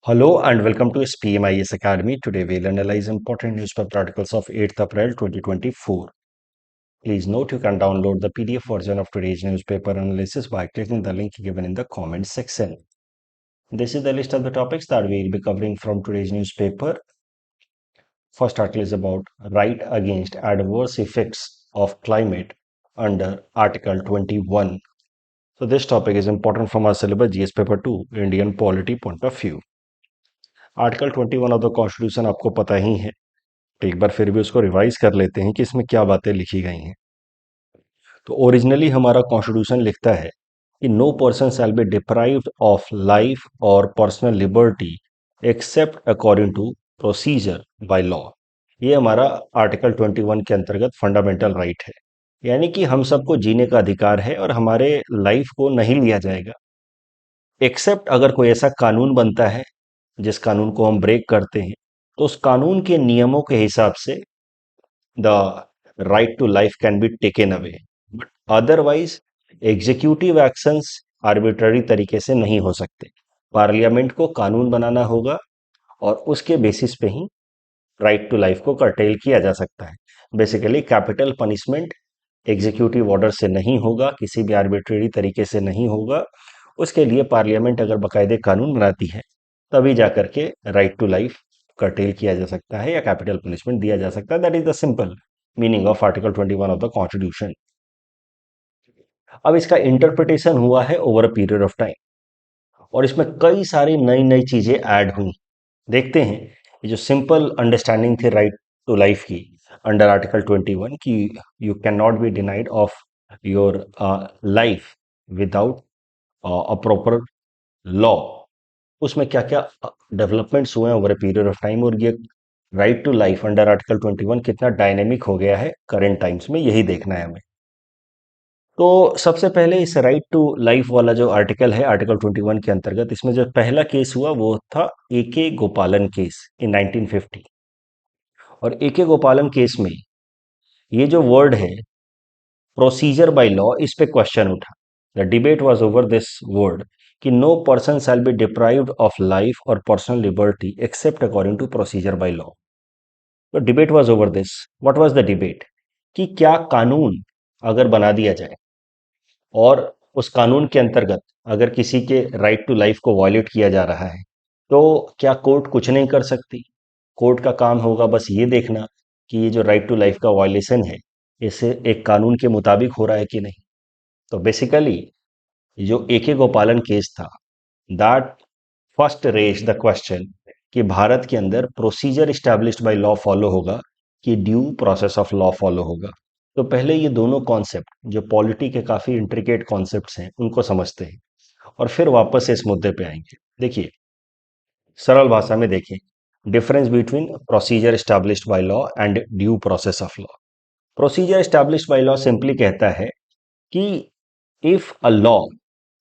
Hello and welcome to SPMIS Academy. Today we'll analyze important newspaper articles of 8th April 2024. Please note you can download the PDF version of today's newspaper analysis by clicking the link given in the comments section. This is the list of the topics that we'll be covering from today's newspaper. First article is about right against adverse effects of climate under Article 21. So this topic is important from our syllabus GS paper 2 Indian polity point of view. Article 21 of the constitution आपको पता ही है, तो एक बार फिर भी उसको revise कर लेते हैं कि इसमें क्या बातें लिखी गई हैं। तो ओरिजिनली हमारा कॉन्स्टिट्यूशन लिखता है कि no person shall be deprived of life और personal liberty except according to procedure by law. ये हमारा आर्टिकल 21 के अंतर्गत फंडामेंटल राइट है, यानी कि हम सबको जीने का अधिकार है और हमारे लाइफ को नहीं लिया जाएगा एक्सेप्ट अगर कोई ऐसा कानून बनता है जिस कानून को हम ब्रेक करते हैं तो उस कानून के नियमों के हिसाब से the right to life can be taken away, but otherwise executive actions arbitrary तरीके से नहीं हो सकते। पार्लियामेंट को कानून बनाना होगा और उसके बेसिस पे ही राइट टू लाइफ को कर्टेल किया जा सकता है। Basically capital punishment executive order से नहीं होगा, किसी भी आर्बिट्ररी तरीके से नहीं होगा। उसके लिए पार्लियामेंट अगर बाकायदे कानून बनाती है तभी जाकर के राइट टू लाइफ कर्टेल किया जा सकता है या कैपिटल पनिशमेंट दिया जा सकता है। That is the simple meaning of article 21 of the constitution. अब इसका इंटरप्रिटेशन हुआ है over a period of time और इसमें कई सारी नई नई चीजें ऐड हुई। देखते हैं ये जो सिंपल अंडरस्टैंडिंग थी राइट टू लाइफ की अंडर आर्टिकल 21 की you can not be denied of your life without a proper law, उसमें क्या क्या डेवलपमेंट्स हुए हैं over a period of time और ये right to life under article 21 कितना डायनेमिक हो गया है करंट टाइम्स में, यही देखना है हमें। तो सबसे पहले इस राइट टू लाइफ वाला जो आर्टिकल है आर्टिकल 21 के अंतर्गत, इसमें जो पहला केस हुआ वो था AK गोपालन केस इन 1950। और AK गोपालन केस में ये जो वर्ड है प्रोसीजर बाय लॉ, इस पे क्वेश्चन उठा। The debate was over this word कि no person shall be deprived of life और personal liberty except according to procedure by law. तो debate was over this. What was the debate कि क्या कानून अगर बना दिया जाए और उस कानून के अंतर्गत अगर किसी के राइट टू लाइफ को वायलेट किया जा रहा है तो क्या कोर्ट कुछ नहीं कर सकती? कोर्ट का काम होगा बस ये देखना कि ये जो राइट टू लाइफ का वायलेशन है इसे एक कानून के मुताबिक हो रहा है कि नहीं। तो बेसिकली जो AK गोपालन केस था that first raise the question कि भारत के अंदर procedure established by law follow होगा कि due process of law follow होगा। तो पहले ये दोनों कॉन्सेप्ट जो पॉलिटी के काफी इंट्रिकेट कॉन्सेप्ट्स हैं उनको समझते हैं और फिर वापस से इस मुद्दे पे आएंगे। देखिए सरल भाषा में देखें difference between procedure established by law and due process of law. Procedure established by law simply कहता है कि if a law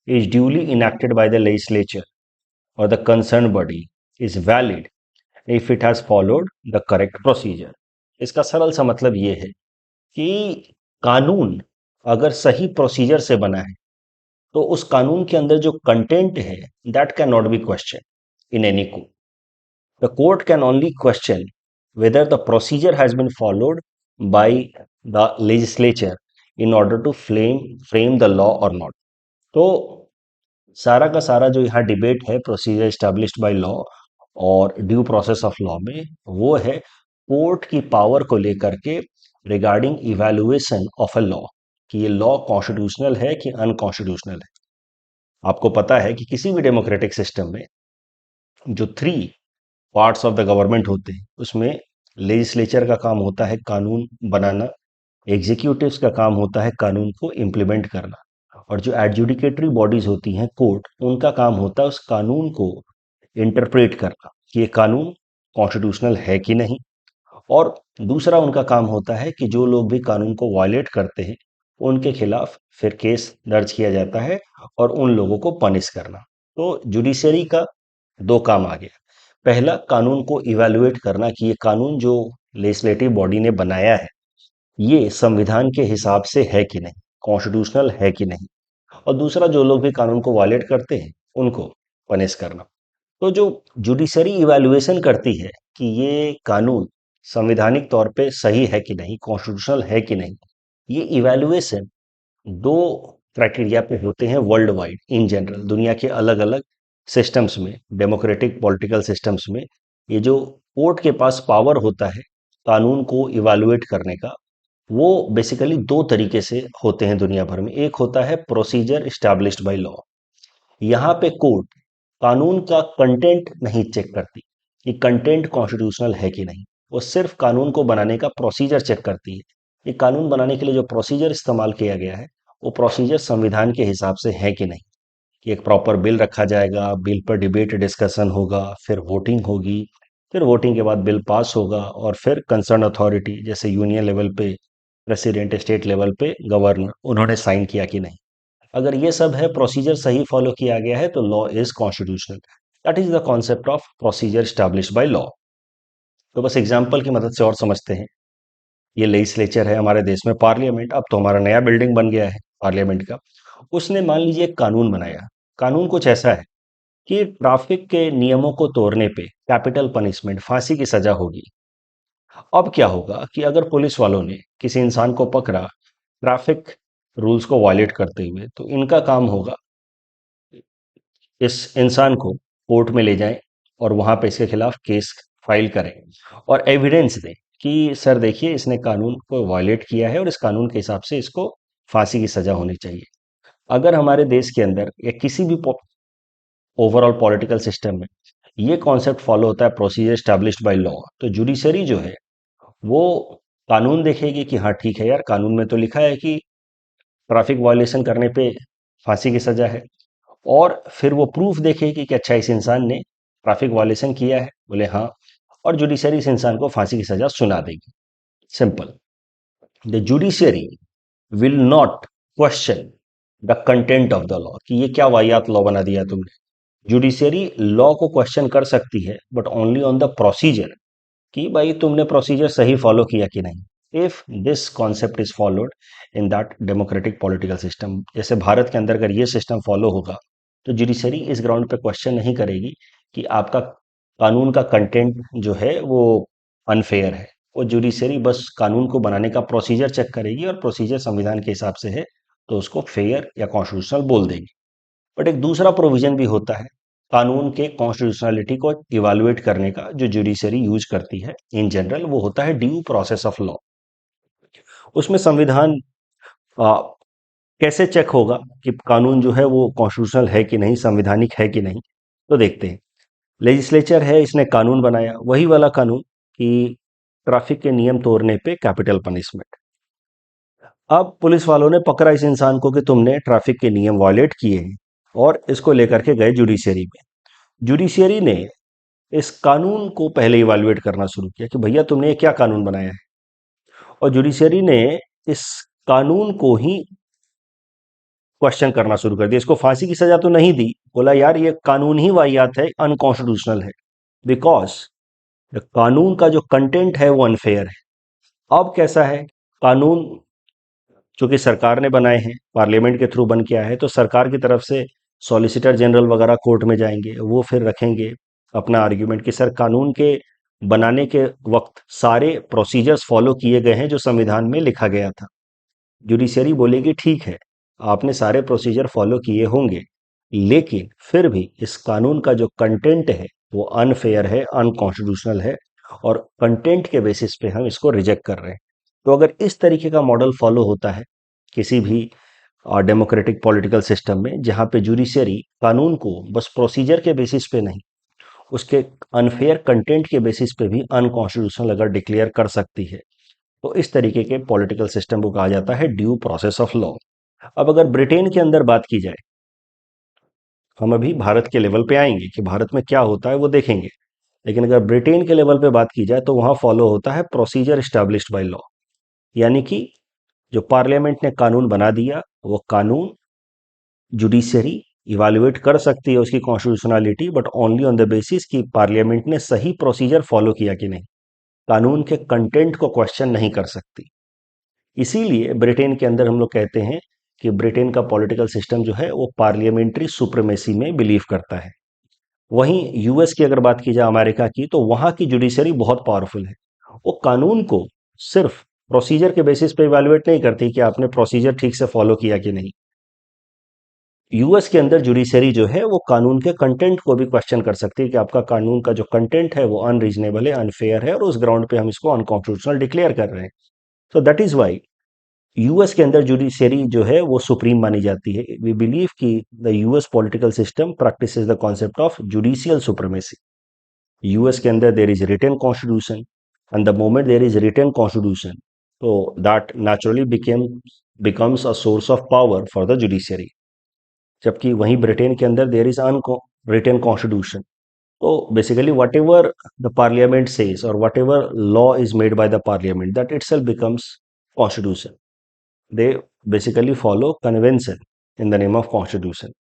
is duly enacted by the legislature or the concerned body is valid if it has followed the correct procedure। इसका सरल सा मतलब ये है कि कानून अगर सही प्रोसीजर से बना है तो उस कानून के अंदर जो कंटेंट है that can not B question in any court. The court can only question whether the procedure has been followed by the legislature in order to frame the law or not। तो सारा का सारा जो यहाँ debate है procedure established by law और due process of law में वो है कोर्ट की पावर को लेकर के regarding evaluation of a law कि ये लॉ कॉन्स्टिट्यूशनल है कि अनकॉन्स्टिट्यूशनल है। आपको पता है कि किसी भी डेमोक्रेटिक सिस्टम में जो 3 पार्ट्स ऑफ द गवर्नमेंट होते हैं उसमें लेजिस्लेचर का काम होता है कानून बनाना, एग्जीक्यूटिव्स का काम होता है कानून को इम्प्लीमेंट करना और जो एडजुडिकेटरी बॉडीज होती हैं कोर्ट, उनका काम होता है उस कानून को इंटरप्रेट करना कि ये कानून कॉन्स्टिट्यूशनल है कि नहीं। और दूसरा उनका काम होता है कि जो लोग भी कानून को वायलेट करते हैं उनके खिलाफ फिर केस दर्ज किया जाता है और उन लोगों को पनिश करना। तो जुडिशरी का 2 काम आ गया। पहला कानून को इवैल्यूएट करना कि ये कानून जो लेजिस्लेटिव बॉडी ने बनाया है ये संविधान के हिसाब से है कि नहीं, कॉन्स्टिट्यूशनल है कि नहीं। और दूसरा जो लोग भी कानून को वायलेट करते हैं उनको पनिश करना। तो जो जुडिशरी इवैल्यूएशन करती है कि ये कानून संवैधानिक तौर पे सही है कि नहीं, कॉन्स्टिट्यूशनल है कि नहीं, ये इवैल्यूएशन दो क्राइटेरिया पे होते हैं वर्ल्ड वाइड इन जनरल, दुनिया के अलग अलग सिस्टम्स में, डेमोक्रेटिक पॉलिटिकल सिस्टम्स में। ये जो कोर्ट के पास पावर होता है कानून को इवैल्यूएट करने का, वो बेसिकली दो तरीके से होते हैं दुनिया भर में। एक होता है प्रोसीजर इस्टैब्लिश्ड बाय लॉ। यहाँ पे कोर्ट कानून का कंटेंट नहीं चेक करती कि कंटेंट कॉन्स्टिट्यूशनल है कि नहीं, वो सिर्फ कानून को बनाने का प्रोसीजर चेक करती है। ये कानून बनाने के लिए जो प्रोसीजर इस्तेमाल किया गया है वो प्रोसीजर संविधान के हिसाब से है कि नहीं, कि एक प्रॉपर बिल रखा जाएगा, बिल पर डिबेट डिस्कशन होगा, फिर वोटिंग होगी, फिर वोटिंग के बाद बिल पास होगा, और फिर कंसर्न अथॉरिटी जैसे यूनियन लेवल पे प्रेसिडेंट, स्टेट लेवल पे गवर्नर, उन्होंने साइन किया कि नहीं। अगर ये सब है, प्रोसीजर सही फॉलो किया गया है, तो law is constitutional. That is the concept of procedure established by law. तो बस एग्जाम्पल की मदद से और समझते हैं। ये लेजिस्लेचर है हमारे देश में, पार्लियामेंट। अब तो हमारा नया बिल्डिंग बन गया है पार्लियामेंट का। उसने मान लीजिए एक कानून बनाया। कानून कुछ ऐसा है कि ट्रैफिक के नियमों को तोड़ने पे कैपिटल पनिशमेंट, फांसी की सजा होगी। अब क्या होगा कि अगर पुलिस वालों ने किसी इंसान को पकड़ा ट्रैफिक रूल्स को वायलेट करते हुए, तो इनका काम होगा इस इंसान को कोर्ट में ले जाएं और वहां पे इसके खिलाफ केस फाइल करें और एविडेंस दें कि सर देखिए इसने कानून को वायलेट किया है और इस कानून के हिसाब से इसको फांसी की सजा होनी चाहिए। अगर हमारे देश के अंदर या किसी भी ओवरऑल पॉलिटिकल सिस्टम में ये कॉन्सेप्ट फॉलो होता है प्रोसीजर स्टैब्लिश्ड बाय लॉ, तो जुडिशरी जो है वो कानून देखेगी कि हाँ ठीक है यार, कानून में तो लिखा है कि ट्रैफिक वायलेशन करने पे फांसी की सजा है, और फिर वो प्रूफ देखेगी कि अच्छा इस इंसान ने ट्रैफिक वायलेशन किया है, बोले हाँ, और जुडिशरी इस इंसान को फांसी की सजा सुना देगी। Simple. The judiciary will not question the content of the law, कि ये क्या वाहियात लॉ बना दिया तुमने। जुडिशरी लॉ को क्वेश्चन कर सकती है but only on the procedure, कि भाई तुमने प्रोसीजर सही फॉलो किया कि नहीं। If this concept is followed in that democratic political system, जैसे भारत के अंदर अगर ये सिस्टम फॉलो होगा, तो जुडिशरी इस ग्राउंड पे क्वेश्चन नहीं करेगी कि आपका कानून का कंटेंट जो है वो अनफेयर है। वो जुडिशरी बस कानून को बनाने का प्रोसीजर चेक करेगी, और प्रोसीजर संविधान के हिसाब से है तो उसको फेयर या कॉन्स्टिट्यूशनल बोल देगी। बट एक दूसरा प्रोविजन भी होता है कानून के कॉन्स्टिट्यूशनलिटी को इवैल्यूएट करने का, जो जुडिशरी यूज करती है इन जनरल, वो होता है ड्यू प्रोसेस ऑफ लॉ। उसमें संविधान आ, कैसे चेक होगा कि कानून जो है वो कॉन्स्टिट्यूशनल है कि नहीं, संवैधानिक है कि नहीं। तो देखते हैं। लेजिस्लेचर है, इसने कानून बनाया, वही वाला कानून कि ट्रैफिक के नियम तोड़ने पे कैपिटल पनिशमेंट। अब पुलिस वालों ने पकड़ा इस इंसान को कि तुमने ट्रैफिक के नियम वायलेट किए हैं, और इसको लेकर के गए जुडिशरी में। जुडिशरी ने इस कानून को पहले इवैल्यूएट करना शुरू किया कि भैया तुमने ये क्या कानून बनाया है, और जुडिशरी ने इस कानून को ही क्वेश्चन करना शुरू कर दिया। इसको फांसी की सजा तो नहीं दी, बोला यार ये कानून ही वाहियात है, अनकॉन्स्टिट्यूशनल है, बिकॉज कानून का जो कंटेंट है वो अनफेयर है। अब कैसा है, कानून चूंकि सरकार ने बनाए हैं, पार्लियामेंट के थ्रू बन के आए हैं, तो सरकार की तरफ से सॉलिसिटर जनरल वगैरह कोर्ट में जाएंगे, वो फिर रखेंगे अपना आर्ग्यूमेंट कि सर कानून के बनाने के वक्त सारे प्रोसीजर्स फॉलो किए गए हैं जो संविधान में लिखा गया था। जुडिशरी बोलेगी ठीक है, आपने सारे प्रोसीजर फॉलो किए होंगे, लेकिन फिर भी इस कानून का जो कंटेंट है वो अनफेयर है, अनकॉन्स्टिट्यूशनल है, और कंटेंट के बेसिस पे हम इसको रिजेक्ट कर रहे हैं। तो अगर इस तरीके का मॉडल फॉलो होता है किसी भी डेमोक्रेटिक पॉलिटिकल सिस्टम में, जहां पे जुडिशरी कानून को बस प्रोसीजर के बेसिस पे नहीं, उसके अनफेयर कंटेंट के बेसिस पे भी अनकॉन्स्टिट्यूशनल अगर डिक्लेयर कर सकती है, तो इस तरीके के पॉलिटिकल सिस्टम को कहा जाता है ड्यू प्रोसेस ऑफ लॉ। अब अगर ब्रिटेन के अंदर बात की जाए, हम अभी भारत के लेवल पे आएंगे कि भारत में क्या होता है वो देखेंगे, लेकिन अगर ब्रिटेन के लेवल पे बात की जाए तो वहां फॉलो होता है प्रोसीजर स्टैब्लिश्ड बाय लॉ। यानी कि जो पार्लियामेंट ने कानून बना दिया, वो कानून जुडिशरी इवैल्यूएट कर सकती है उसकी constitutionality, but only on the basis कि पार्लियामेंट ने सही प्रोसीजर फॉलो किया कि नहीं, कानून के कंटेंट को क्वेश्चन नहीं कर सकती। इसीलिए ब्रिटेन के अंदर हम लोग कहते हैं कि ब्रिटेन का पॉलिटिकल सिस्टम जो है वो पार्लियामेंट्री सुप्रीमेसी में बिलीव करता है। वहीं यूएस की अगर बात की जाए, अमेरिका की, तो वहां की जुडिशरी बहुत पावरफुल है। वो कानून को सिर्फ प्रोसीजर के बेसिस पे इवेलुएट नहीं करती कि आपने प्रोसीजर ठीक से फॉलो किया कि नहीं। यूएस के अंदर जुडिशरी जो है वो कानून के कंटेंट को भी क्वेश्चन कर सकती है कि आपका कानून का जो कंटेंट है वो अनरीजनेबल है, अनफेयर है, और उस ग्राउंड पे हम इसको अनकॉन्स्टिट्यूशनल डिक्लेयर कर रहे हैं। So that is why US के अंदर जुडिशरी जो है वो सुप्रीम मानी जाती है। वी बिलीव कि the US political system practises the concept of judicial supremacy. US के अंदर there is written constitution, and the moment there is written constitution, तो that naturally becomes a source of power for the judiciary. जबकि वहीं Britain के अंदर there is unwritten constitution. तो basically whatever the parliament says और whatever law is made by the parliament, that it self becomes constitution. They basically follow convention in the name of constitution.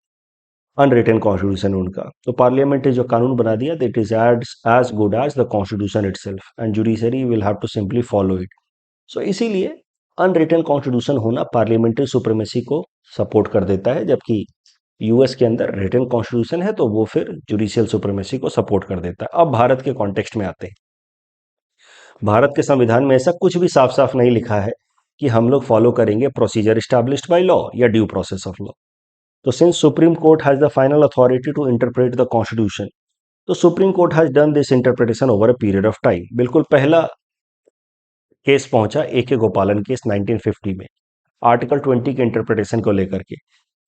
Unwritten constitution उनका, तो parliament ने जो कानून बना दिया, that is as good as the constitution itself, and judiciary will have to simply follow it. So इसीलिए unwritten constitution होना parliamentary supremacy को सपोर्ट कर देता है, जबकि यूएस के अंदर रिटन कॉन्स्टिट्यूशन है तो वो फिर जुडिशियल सुप्रीमेसी को सपोर्ट कर देता है। अब भारत के कॉन्टेक्स्ट में आते हैं। भारत के संविधान में ऐसा कुछ भी साफ साफ नहीं लिखा है कि हम लोग फॉलो करेंगे प्रोसीजर स्टैब्लिश्ड बाय लॉ या ड्यू प्रोसेस ऑफ लॉ। तो since supreme court has the final authority to interpret the constitution, तो supreme court has done this interpretation over a period of time. बिल्कुल पहला case पहुंचा ए गोपालन case 1950 में, article 20 के interpretation को लेकर के,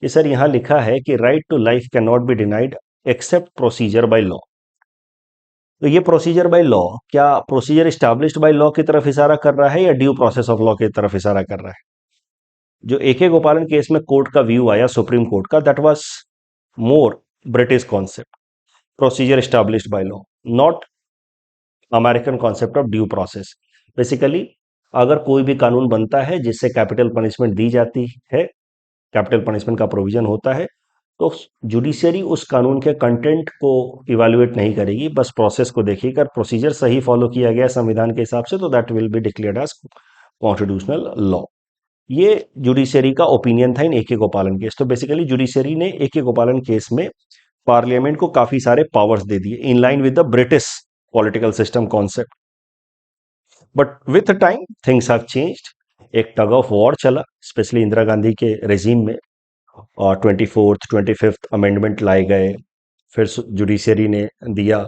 कि सर यहां लिखा है कि right to life can not be denied except procedure by law. तो ये प्रोसीजर बाय लॉ, क्या प्रोसीजर स्टैब्लिश्ड बाय लॉ की तरफ इशारा कर रहा है या ड्यू प्रोसेस ऑफ लॉ की तरफ इशारा कर रहा है? जो ए गोपालन केस में कोर्ट का व्यू आया सुप्रीम कोर्ट का, that was more British concept, procedure established by law, not American concept of due process. Basically अगर कोई भी कानून बनता है जिससे कैपिटल पनिशमेंट दी जाती है, कैपिटल पनिशमेंट का प्रोविजन होता है, तो जुडिशरी उस कानून के कंटेंट को इवेल्युएट नहीं करेगी, बस प्रोसेस को देखेगी। अगर प्रोसीजर सही फॉलो किया गया संविधान के हिसाब से, तो that will be declared as constitutional law. ये जुडिशरी का ओपिनियन था इन ए गोपालन केस। तो बेसिकली जुडिशरी ने ए गोपालन केस में पार्लियामेंट को काफी सारे पावर्स दे दिए, इन line with the British political system concept. But with time things have changed. एक टग ऑफ वॉर चला, स्पेशली इंदिरा गांधी के रेजिम में, और 24th 25th अमेंडमेंट लाए गए। फिर जुडिशरी ने दिया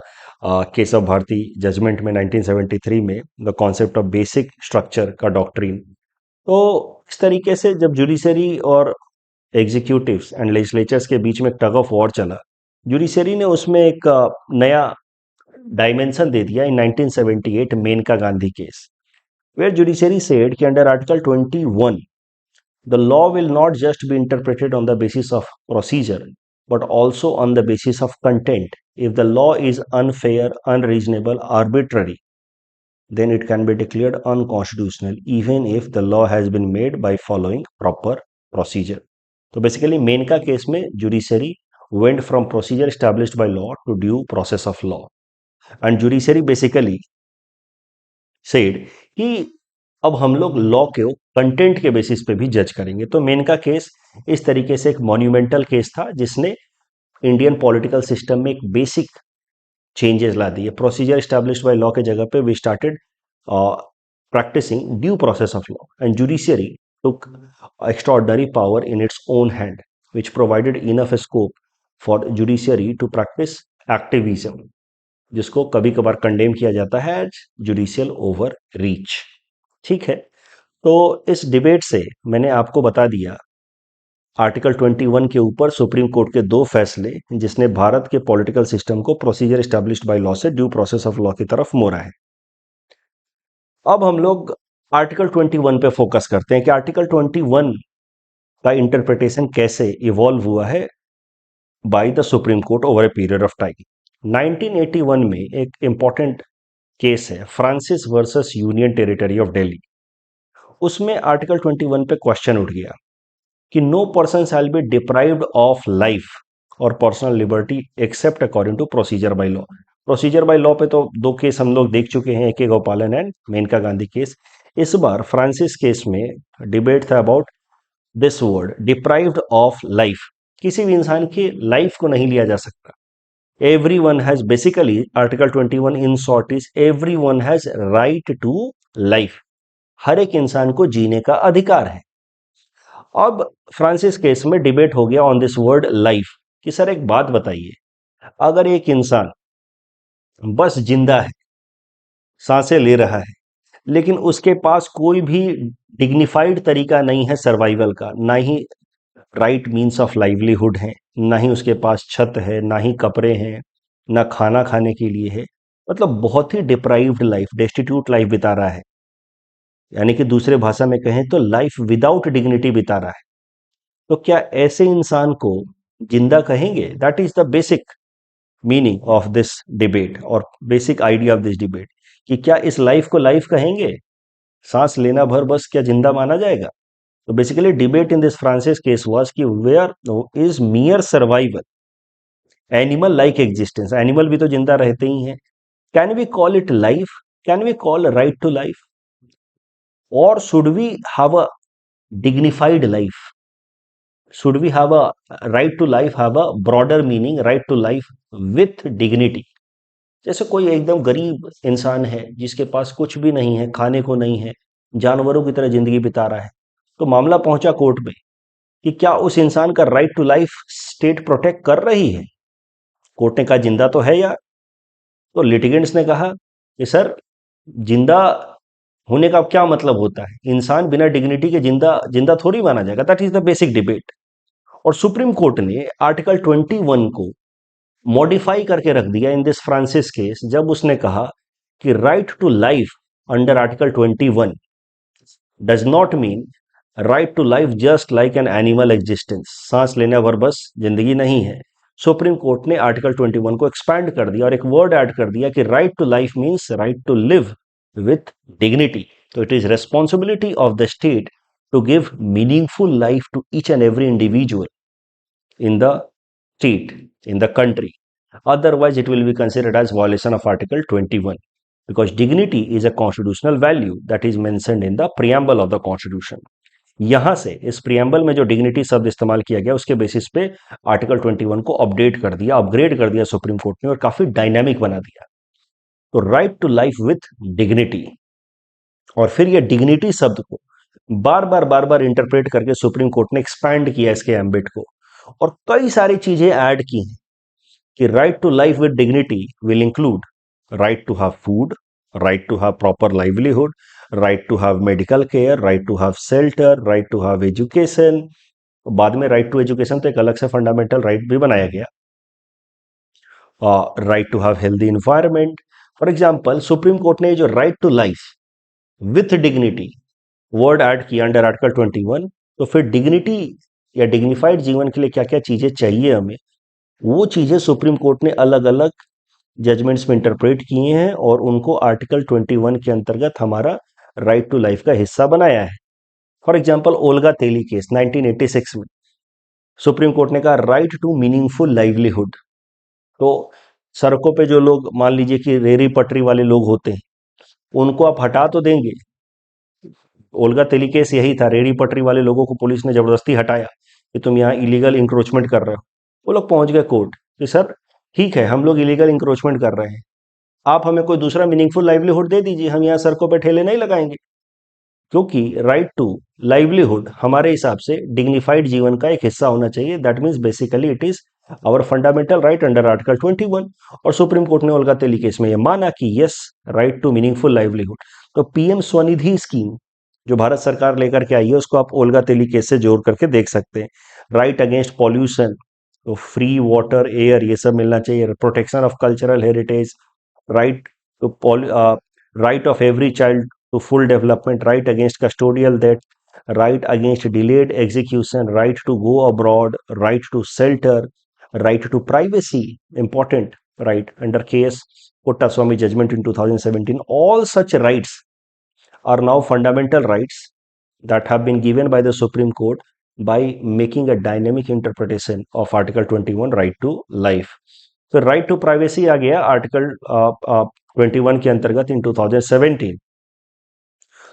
केशव भारती जजमेंट में 1973 में the concept of basic structure का डॉक्ट्रिन। तो इस तरीके से जब जुडिशरी और एग्जीक्यूटिव्स एंड लेजिस्लेचर्स के बीच में टग ऑफ वॉर चला, जुडिशरी ने उसमें एक नया डायमेंशन दे दिया in 1978 Maneka Gandhi case, where judiciary said कि under article 21 the law will not just be interpreted on the basis of procedure, but also on the basis of content. If the law is unfair, unreasonable, arbitrary, then it can be declared unconstitutional, even if the law has been made by following proper procedure. तो basically Maneka case में judiciary went from procedure established by law to due process of law, and judiciary basically said कि अब हम लोग law के content के basis पे भी जज करेंगे। तो मेनका केस इस तरीके से एक मॉन्यूमेंटल केस था जिसने इंडियन पॉलिटिकल सिस्टम में एक बेसिक चेंजेस ला दिए। प्रोसीजर स्टैब्लिश्ड बाय लॉ के जगह पे we started practicing due process of law, and judiciary took extraordinary power in its own hand, which provided enough scope for judiciary to practice activism, जिसको कभी कभार condemn किया जाता है एज जुडिशियल ओवर रीच। ठीक है, तो इस डिबेट से मैंने आपको बता दिया आर्टिकल 21 के ऊपर सुप्रीम कोर्ट के दो फैसले, जिसने भारत के पॉलिटिकल सिस्टम को प्रोसीजर स्टैब्लिश्ड बाय लॉ से ड्यू प्रोसेस ऑफ लॉ की तरफ मोड़ा है। अब हम लोग आर्टिकल 21 पे फोकस करते हैं कि आर्टिकल 21 का इंटरप्रिटेशन कैसे इवॉल्व हुआ है by the supreme court over a period of time. 1981 में एक इंपॉर्टेंट केस है Francis versus union territory of Delhi. उसमें आर्टिकल 21 पे क्वेश्चन उठ गया कि no person shall be deprived of life और personal liberty except according to procedure by law. Procedure by law पे तो दो केस हम लोग देख चुके हैं, ए गोपालन एंड मेनका गांधी केस। इस बार फ्रांसिस केस में डिबेट था about this word deprived of life. किसी भी इंसान की लाइफ को नहीं लिया जा सकता, Everyone has basically Article 21 in short is everyone has right to life. हर एक इंसान को जीने का अधिकार है. अब फ्रांसिस केस में डिबेट हो गया ऑन दिस वर्ड लाइफ कि सर एक बात बताइए, अगर एक इंसान बस जिंदा है, सांसें ले रहा है, लेकिन उसके पास कोई भी डिग्निफाइड तरीका नहीं है सर्वाइवल का, ना ही राइट मीन्स ऑफ लाइवलीहुड है, ना ही उसके पास छत है, ना ही कपड़े हैं, ना खाना खाने के लिए है, मतलब बहुत ही डिप्राइव्ड लाइफ, डेस्टिट्यूट लाइफ बिता रहा है, यानी कि दूसरे भाषा में कहें तो लाइफ विदाउट डिग्निटी बिता रहा है, तो क्या ऐसे इंसान को जिंदा कहेंगे? That is the basic meaning of this debate और basic idea of this debate कि क्या इस लाइफ को लाइफ कहेंगे? सांस लेना भर बस क्या जिंदा माना जाएगा? तो basically debate in this Francis case was कि where is mere survival animal like existence, animal भी तो जिंदा रहते ही हैं, can we call it life, can we call right to life, और should we have a dignified life, should we have a right to life have a broader meaning, right to life with dignity? जैसे कोई एकदम गरीब इंसान है जिसके पास कुछ भी नहीं है, खाने को नहीं है, जानवरों की तरह जिंदगी बिता रहा है, तो मामला पहुंचा कोर्ट में कि क्या उस इंसान का right to life state protect कर रही है? कोर्ट ने कहा जिंदा तो है यार. तो लिटिगेंट्स ने कहा कि सर जिंदा होने का क्या मतलब होता है, इंसान बिना डिग्निटी के जिंदा जिंदा थोड़ी माना जाएगा. That is the basic debate. और सुप्रीम कोर्ट ने आर्टिकल 21 को मॉडिफाई करके रख दिया इन दिस फ्रांसिस केस, जब उसने कहा कि right to life under article 21 does not mean right to life just like an animal existence, सांस लेने भर बस जिंदगी नहीं है. सुप्रीम कोर्ट ने आर्टिकल 21 को एक्सपैंड कर दिया और एक वर्ड ऐड कर दिया कि right to life means right to live with dignity. तो it is responsibility of the state to give meaningful life to each and every individual in the state, in the country. Otherwise, it will be considered as violation of Article 21 because dignity is a constitutional value that is mentioned in the preamble of the Constitution. यहां से इस preamble में जो dignity शब्द इस्तेमाल किया गया उसके बेसिस पे आर्टिकल 21 को अपडेट कर दिया, अपग्रेड कर दिया सुप्रीम कोर्ट ने और काफी डायनामिक बना दिया. तो right to life with dignity, और फिर ये डिग्निटी शब्द को बार बार इंटरप्रेट करके सुप्रीम कोर्ट ने एक्सपैंड किया इसके एम्बिट को और कई सारी चीजें ऐड की हैं कि right to life with dignity will include right to have food, right to have proper livelihood, right to have medical care, right to have shelter, right to have education. बाद में राइट टू एजुकेशन तो एक अलग से fundamental right भी बनाया गया. Right to have healthy environment. For example supreme court ने जो right to life with dignity word add किया अंडर आर्टिकल 21, तो फिर डिग्निटी या डिग्निफाइड जीवन के लिए क्या क्या चीजें चाहिए हमें, वो चीजें सुप्रीम कोर्ट ने अलग अलग जजमेंट्स में इंटरप्रेट किए हैं और उनको आर्टिकल 21 के अंतर्गत हमारा राइट टू लाइफ का हिस्सा बनाया है. For example Olga Tellis case 1986 में सुप्रीम कोर्ट ने कहा राइट टू मीनिंगफुल लाइवलीहुड. तो सड़कों पे जो लोग मान लीजिए कि रेरी पटरी वाले लोग होते हैं उनको आप हटा तो देंगे. ओल्गा तेली केस यही था, रेडी पटरी वाले लोगों को पुलिस ने जबरदस्ती हटाया कि तुम यहाँ इलीगल इंक्रोचमेंट कर रहे हो. वो लोग पहुंच गए कोर्ट कि सर ठीक है हम लोग इलीगल इंक्रोचमेंट कर रहे हैं, आप हमें कोई दूसरा मीनिंगफुल लाइवलीहुड दे दीजिए, हम यहाँ सड़कों पे ठेले नहीं लगाएंगे. क्योंकि राइट टू लाइवलीहुड हमारे हिसाब से डिग्निफाइड जीवन का एक हिस्सा होना चाहिए. That means basically it is our fundamental right under article 21. और सुप्रीम कोर्ट ने ओल्गा तेली केस में यह माना कि yes right to meaningful livelihood. तो पीएम स्वनिधि स्कीम जो भारत सरकार लेकर के आई है उसको आप ओल्गा तेली केस से जोड़ करके देख सकते हैं. राइट अगेंस्ट पॉल्यूशन, तो फ्री वाटर एयर ये सब मिलना चाहिए. Protection of cultural heritage, right to right of every child to full development, right against custodial debt, right against delayed execution, right to go abroad, right to shelter, right to privacy, important right under KS Puttaswamy judgment in 2017. All such rights are now fundamental rights that have been given by the Supreme Court by making a dynamic interpretation of Article 21 right to life. तो right to privacy आ गया article 21 के अंतर्गत इन 2017.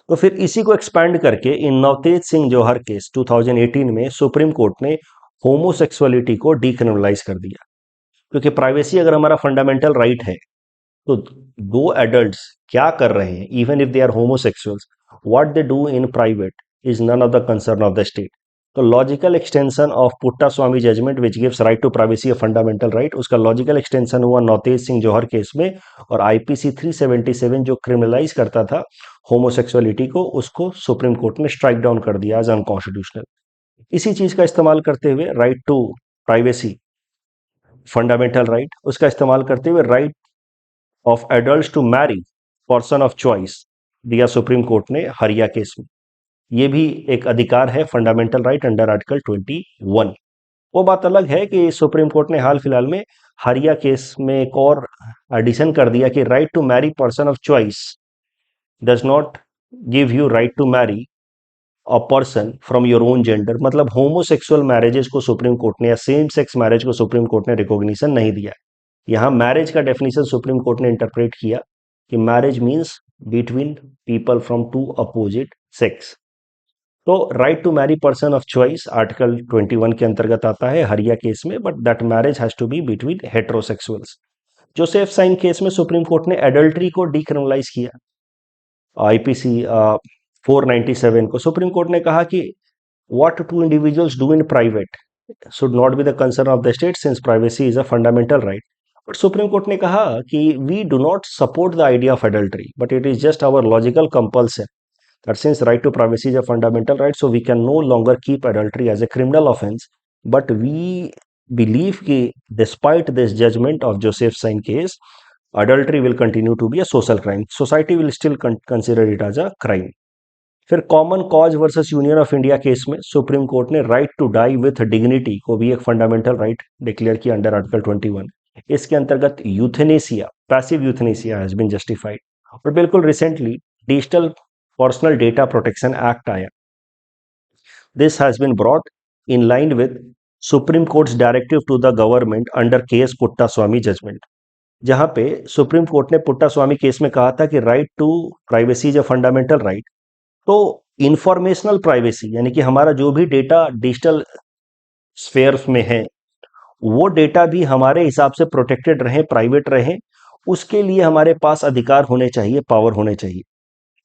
तो फिर इसी को expand करके इन नवतेज सिंह जौहर case 2018 में सुप्रीम कोर्ट ने होमोसेक्सुअलिटी को डीक्रिमिनलाइज कर दिया. क्योंकि प्राइवेसी अगर हमारा फंडामेंटल राइट है, तो दो एडल्ट्स क्या कर रहे हैं, even if they are homosexuals, what they do in private is none of the concern of the state. तो logical extension of Puttaswamy judgment which gives right to privacy a fundamental right, उसका logical extension हुआ नवतेज सिंह जौहर case में, और IPC 377 जो criminalize करता था homosexuality को, उसको सुप्रीम कोर्ट ने स्ट्राइक डाउन कर दिया एज अनकॉन्स्टिट्यूशनल। इसी चीज का इस्तेमाल करते हुए right to privacy fundamental right, उसका इस्तेमाल करते हुए right of adults to marry person of choice दिया सुप्रीम कोर्ट ने हरिया केस में। ये भी एक अधिकार है, फंडामेंटल राइट अंडर आर्टिकल 21। वो बात अलग है कि सुप्रीम कोर्ट ने हाल फिलहाल में हरिया केस में एक और एडिशन कर दिया कि right to marry person of choice does not give you right to marry a person from your own gender. मतलब होमोसेक्सुअल मैरिजेस को सुप्रीम कोर्ट ने या सेम सेक्स मैरिज को सुप्रीम कोर्ट ने रिकॉग्निशन नहीं दिया। यहां मैरिज का डेफिनेशन सुप्रीम कोर्ट ने इंटरप्रेट किया कि marriage means between people from two opposite sex. तो right to marry person of choice article 21 के अंतर्गत आता है हरिया केस में, but that marriage has to be between heterosexuals. Joseph Shine case में सुप्रीम कोर्ट ने एडल्ट्री को डिक्रिमिनलाइज किया। आईपीसी 497 को सुप्रीम कोर्ट ने कहा कि what two individuals do in private should not be the concern of the state since privacy is a fundamental right. But supreme court ने कहा कि we do not support the idea of adultery, but it is just our logical compulsion that since right to privacy is a fundamental right, so we can no longer keep adultery as a criminal offense. But we believe that despite this judgment of Joseph Sain case, adultery will continue to be a social crime. Society will still consider it as a crime. फिर Common Cause versus Union of India case में supreme court ने right to die with dignity को भी एक fundamental right declare किया under article 21। इसके अंतर्गत euthanasia, passive euthanasia has been justified. और बिल्कुल recently digital personal data protection act आया। This has been brought in line with Supreme Court's directive to the government under case Puttaswamy judgment, जहां पे supreme court ने पुट्टा स्वामी case में कहा था कि right to privacy is a fundamental right. तो informational privacy यानी कि हमारा जो भी डेटा डिजिटल स्फेयर में है, वो डेटा भी हमारे हिसाब से प्रोटेक्टेड रहे, प्राइवेट रहे, उसके लिए हमारे पास अधिकार होने चाहिए, पावर होने चाहिए।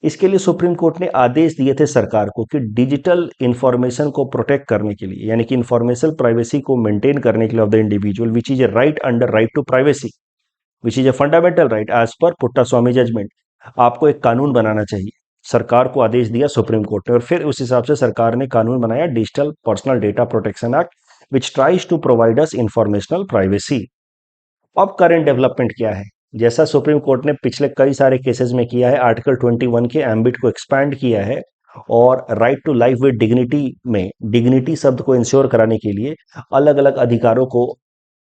इसके लिए सुप्रीम कोर्ट ने आदेश दिए थे सरकार को कि डिजिटल इंफॉर्मेशन को प्रोटेक्ट करने के लिए, यानी कि इंफॉर्मेशन प्राइवेसी को मेंटेन करने के लिए of the individual which is a right under right to privacy which is a fundamental right as per Puttaswamy judgement, आपको एक कानून बनाना चाहिए। सरकार को आदेश दिया सुप्रीम कोर्ट ने, और फिर उस हिसाब से सरकार ने कानून बनाया digital personal data protection act which tries to provide us informational privacy. अब करंट डेवलपमेंट क्या है? जैसा सुप्रीम कोर्ट ने पिछले कई सारे केसेस में किया है, आर्टिकल 21 के एम्बिट को एक्सपैंड किया है और right to life with dignity में डिग्निटी शब्द को इंश्योर कराने के लिए अलग अलग अधिकारों को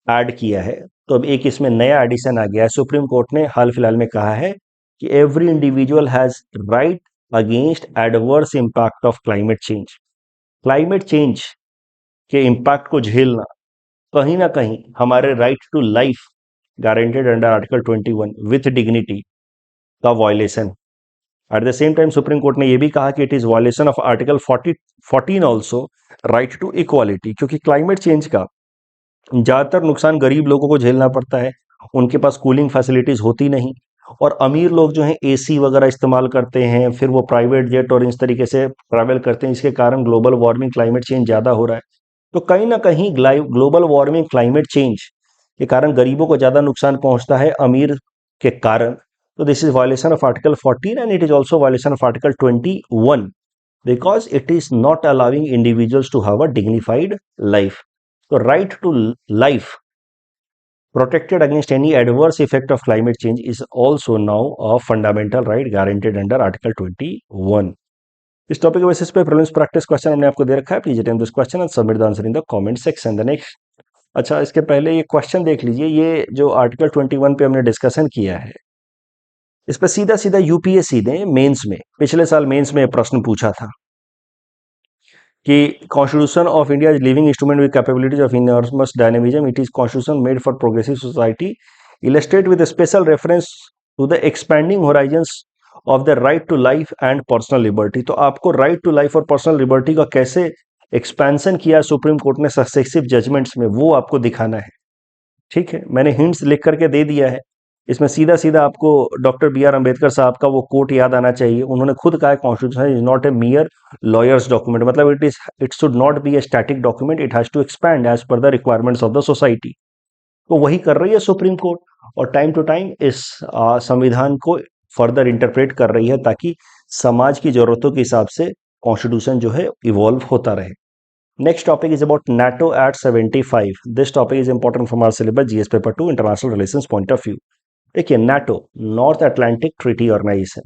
ऐड किया है। तो अब एक इसमें नया एडिशन आ गया है। सुप्रीम कोर्ट ने हाल फिलहाल में कहा है कि every individual has right against adverse impact of climate change. Climate change के इम्पैक्ट को झेलना कहीं ना कहीं हमारे right to life guaranteed under article 21 with dignity का violation. At the same time Supreme court ने यह भी कहा कि it is violation of article 14 also right to equality, क्योंकि क्लाइमेट चेंज का ज्यादातर नुकसान गरीब लोगों को झेलना पड़ता है, उनके पास कूलिंग फैसिलिटीज होती नहीं, और अमीर लोग जो हैं एसी वगैरह इस्तेमाल करते हैं, फिर वो प्राइवेट जेट और इस तरीके से ट्रैवल करते हैं, इसके कारण ग्लोबल वार्मिंग क्लाइमेट चेंज ज्यादा हो रहा है। तो कहीं ना कहीं ग्लोबल वार्मिंग क्लाइमेट चेंज के कारण गरीबों को ज्यादा नुकसान पहुंचता है अमीर के कारण। तो this is violation of article 14 and it is also violation of article 21 because it is not allowing individuals to have a dignified life. So right to life protected against any adverse effect of climate change is also now a fundamental right guaranteed under article 21. इस topic के basis पे prelims practice question हमने आपको दे रखा है। Please attempt this question and submit the answer in the comment section. The next, अच्छा इसके पहले ये क्वेश्चन देख लीजिए। ये जो आर्टिकल 21 पे हमने डिस्कशन किया है, इस पर सीधा सीधा यूपीएससी ने मेंस में, पिछले साल मेंस में प्रश्न पूछा था कि constitution of India is living instrument with capabilities of enormous dynamism, it is constitution made for progressive society, illustrate with special reference to the expanding horizons of the right to life and personal liberty. तो आपको right to life और personal liberty का कैसे expansion किया supreme court ने successive judgments में, वो आपको दिखाना है। ठीक है, मैंने हिंट्स लिख करके दे दिया है। इसमें सीधा सीधा आपको डॉक्टर बी आर अम्बेडकर साहब का वो कोट याद आना चाहिए। उन्होंने खुद कहा है constitution is not a mere lawyer's document, मतलब it should not be a static document, it has to expand as per the requirements of the society. तो वही कर रही है सुप्रीम कोर्ट, और टाइम टू टाइम इस संविधान को फर्दर इंटरप्रेट कर रही है ताकि समाज की जरूरतों के हिसाब से कॉन्स्टिट्यूशन जो है इवॉल्व होता रहे। Next topic is about NATO at 75. This topic is important from our syllabus GS paper 2 international relations point of view. देखिए, NATO North Atlantic Treaty Organisation,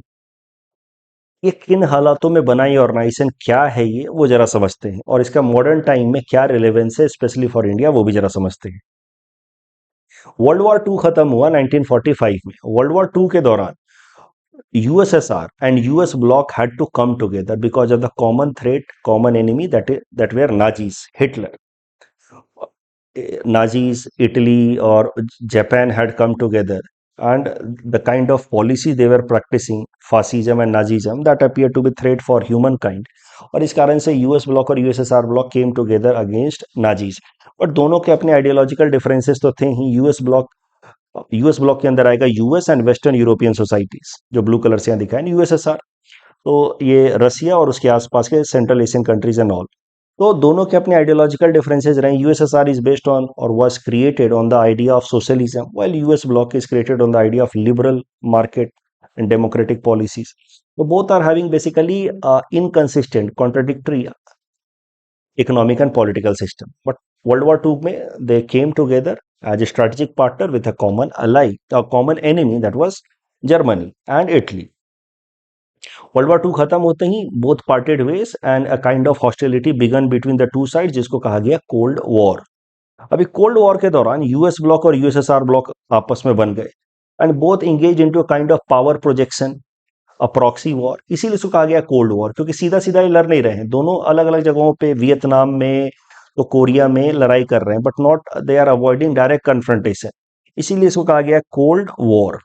ये किन हालातों में बना, ये ऑर्गेनाइजेशन क्या है, ये वो जरा समझते हैं, और इसका मॉडर्न टाइम में क्या रिलेवेंस है स्पेशली फॉर इंडिया, वो भी जरा समझते हैं। वर्ल्ड वॉर टू खत्म हुआ 1945 में। वर्ल्ड वॉर टू के दौरान USSR and US bloc had to come together because of the common threat, common enemy, that were Nazis, Hitler. Nazis, Italy, or Japan had come together, and the kind of policy they were practicing, fascism and Nazism, that appeared to be threat for humankind. और इस कारण से US bloc और USSR block came together against Nazis. But दोनों के अपने ideological differences तो थे ही। यूएस ब्लॉक के अंदर आएगा US and western European societies, जो ब्लू कलर से यहाँ दिखाए, यूएसएसआर तो ये रसिया और उसके आसपास के Central Asian countries and all. तो दोनों के अपने आइडियोलॉजिकल डिफरेंसेस रहे। यूएसएसआर इज बेस्ड ऑन और was created on the idea of socialism, while US bloc is created on the idea of liberal market and democratic policies. तो both are having basically inconsistent contradictory economic and political system. But World War two में they came together as a strategic partner with a common ally, a common enemy, that was Germany and Italy. World War two खत्म होते ही both parted ways and a kind of hostility began between the two side, जिसको कहा गया Cold War. अभी Cold War के दौरान US bloc और यूएसएसआर ब्लॉक आपस में बन गए and both engage into a kind of power projection, a proxy war. इसीलिए इसको कहा गया कोल्ड वॉर, क्योंकि सीधा सीधा ये लड़ नहीं रहे हैं, दोनों अलग अलग जगहों पे, वियतनाम में तो कोरिया में लड़ाई कर रहे हैं, but not they are avoiding direct confrontation. इसीलिए इसको कहा गया कोल्ड वॉर।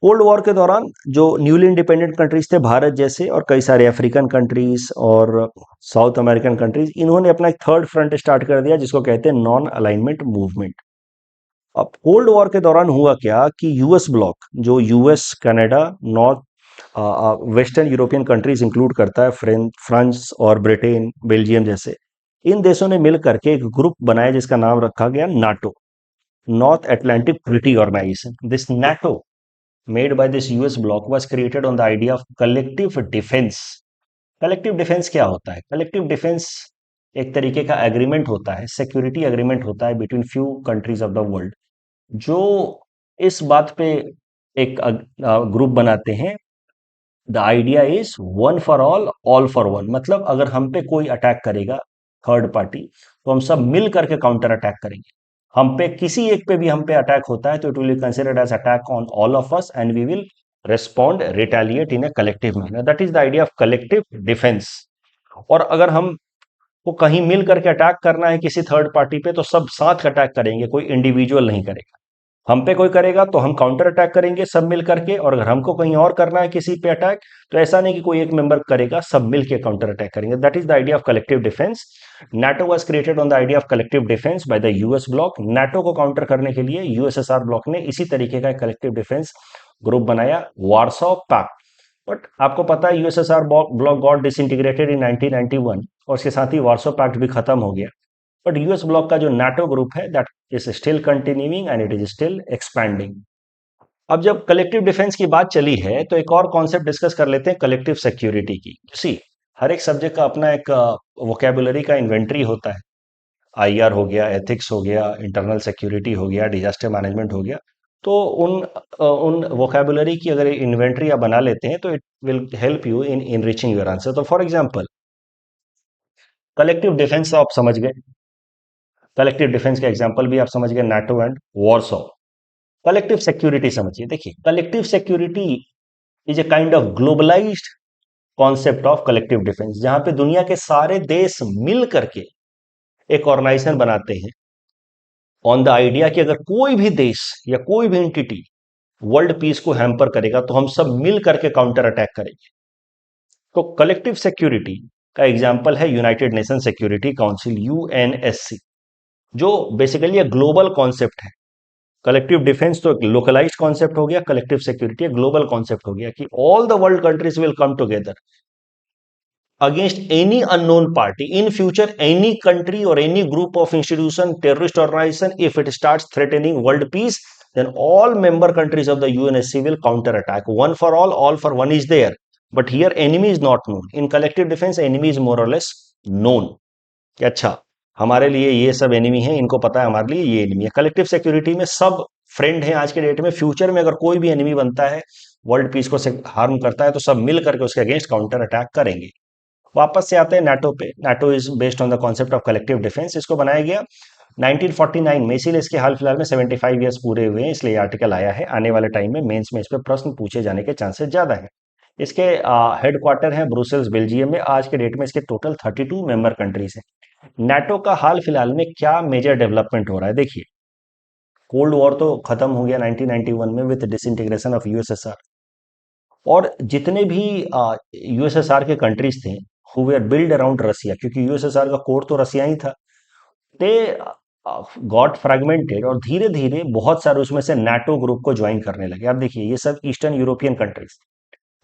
कोल्ड वॉर के दौरान जो न्यूली इंडिपेंडेंट कंट्रीज थे, भारत जैसे और कई सारे अफ्रीकन कंट्रीज और साउथ अमेरिकन कंट्रीज, इन्होंने अपना एक थर्ड फ्रंट स्टार्ट कर दिया जिसको कहते हैं नॉन अलाइनमेंट मूवमेंट। अब कोल्ड वॉर के दौरान हुआ क्या कि यूएस ब्लॉक, जो US, Canada, north western European countries include करता है, फ्रांस और ब्रिटेन, बेल्जियम जैसे, इन देशों ने मिल करके एक ग्रुप बनाया जिसका नाम रखा गया NATO, North Atlantic Treaty Organisation. This NATO made by this US bloc was created on the idea of collective defense. Collective defence क्या होता है? कलेक्टिव डिफेंस एक तरीके का एग्रीमेंट होता है, सिक्योरिटी एग्रीमेंट होता है between few countries of the world, जो इस बात पे एक ग्रुप बनाते हैं। The idea is one for all for one. मतलब अगर हम पे कोई अटैक करेगा थर्ड पार्टी, तो हम सब मिल करके काउंटर अटैक करेंगे। हम पे किसी एक पे भी हम पे अटैक होता है तो it will be considered as attack on all of us and we will respond, retaliate in a collective manner. That is the idea of collective defence. और अगर हम को कहीं मिल करके अटैक करना है किसी थर्ड पार्टी पे, तो सब साथ अटैक करेंगे, कोई इंडिविजुअल नहीं करेगा। हम पे कोई करेगा तो हम काउंटर अटैक करेंगे सब मिल करके, और अगर हमको कहीं और करना है किसी पे अटैक, तो ऐसा नहीं कि कोई एक मेंबर करेगा, सब मिल के काउंटर अटैक करेंगे। That is the idea of collective defence. NATO was created on the idea of collective defence by the US block. NATO को काउंटर करने के लिए यूएसएसआर ब्लॉक ने इसी तरीके का कलेक्टिव डिफेंस ग्रुप बनाया, वार्सो पैक्ट। बट आपको पता है यूएसएसआर ब्लॉक गॉट डिसइंटीग्रेटेड इन 1991 और उसके साथ ही वार्सो पैक्ट भी खत्म हो गया। बट यूएस ब्लॉक का जो नाटो ग्रुप है, that is still continuing and it is still expanding. अब जब कलेक्टिव डिफेंस की बात चली है तो एक और कॉन्सेप्ट डिस्कस कर लेते हैं, कलेक्टिव सिक्योरिटी की। सी, हर एक सब्जेक्ट का अपना एक वोकेबुलरी का इन्वेंट्री होता है। आईआर हो गया, एथिक्स हो गया, इंटरनल सिक्योरिटी हो गया, डिजास्टर मैनेजमेंट हो गया। तो उन वोकेबुलरी की अगर इन्वेंट्री आप बना लेते हैं तो it will help you in enriching your answer. तो फॉर एग्जांपल, कलेक्टिव डिफेंस आप समझ गए, कलेक्टिव डिफेंस का एग्जांपल भी आप समझ गए, NATO and Warsaw. Collective security समझिए। देखिए, collective security is a kind of globalised concept of collective defence, जहां पे दुनिया के सारे देश मिल करके एक ऑर्गेनाइजेशन बनाते हैं ऑन द आइडिया कि अगर कोई भी देश या कोई भी एंटिटी वर्ल्ड पीस को हैम्पर करेगा तो हम सब मिल करके काउंटर अटैक करेंगे। तो कलेक्टिव सिक्योरिटी का एग्जांपल है United nation security council, UNSC, जो बेसिकली एक ग्लोबल कॉन्सेप्ट है। कलेक्टिव डिफेंस तो लोकलाइज्ड कॉन्सेप्ट हो गया, कलेक्टिव सिक्योरिटी ग्लोबल कॉन्सेप्ट हो गया कि all the world countries will come together against any unknown party in future, any country or any group of institution, terrorist organization, if it starts threatening world peace, then all member countries of the UNSC will counter attack. One for all for one is there, but here enemy is not known. In collective defense enemy is more or less known कि अच्छा हमारे लिए ये सब enemy है, इनको पता है हमारे लिए ये एनिमी है। कलेक्टिव सिक्योरिटी में सब फ्रेंड है आज के डेट में। फ्यूचर में अगर कोई भी एनिमी बनता है, वर्ल्ड पीस को हार्म करता है, तो सब मिल करके उसके अगेंस्ट काउंटर अटैक करेंगे। वापस से आते हैं नाटो पे। NATO is based on the concept of collective defence. इसको बनाया गया 1949 में, इसीलिए इसके हाल फिलहाल में 75 ईयर्स पूरे हुए हैं, इसलिए आर्टिकल आया है। आने वाले टाइम में मेंस में इस पे प्रश्न पूछे जाने के चांसेस ज्यादा है। इसके हेडक्वार्टर है ब्रुसेल्स बेल्जियम में। आज के डेट में इसके टोटल 32 मेंबर कंट्रीज हैं। नाटो का हाल फिलहाल में क्या मेजर डेवलपमेंट हो रहा है देखिए। कोल्ड वॉर तो खत्म हो गया 1991 में विद डिसइंटीग्रेशन ऑफ यूएसएसआर, और जितने भी यूएसएसआर के कंट्रीज थे हु वर बिल्ड अराउंड रसिया, क्योंकि यूएसएसआर का कोर तो रसिया ही था, दे गॉट फ्रेगमेंटेड, और धीरे धीरे बहुत सारे उसमें से नाटो ग्रुप को ज्वाइन करने लगे। अब देखिए ये सब ईस्टर्न यूरोपियन कंट्रीज,